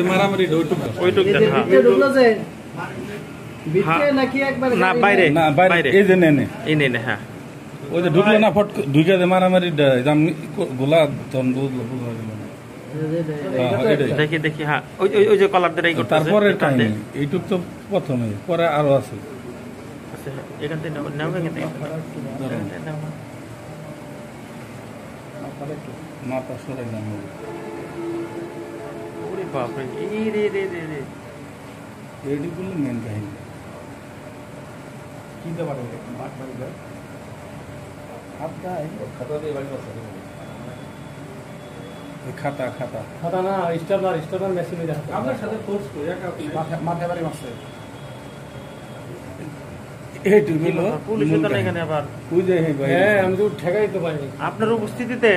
মারামারি ঢুকলো না ফট ঢুকে মারামারি গোলা দেখি দেখি হ্যাঁ ওই যে কলার ধরে তারপরে এইটুক তো প্রথমে পরে আরো আছে এখান থেকে মাথা সরে নাম বাপরে রেডি করলে মেন কাহিনী কিনতে পারে খাতা খাতা খাতা না স্টারনার মেশিনে আপনার সাথে ফোর্স করি মাথা বাড়ি মারছে আপনার উপস্থিতিতে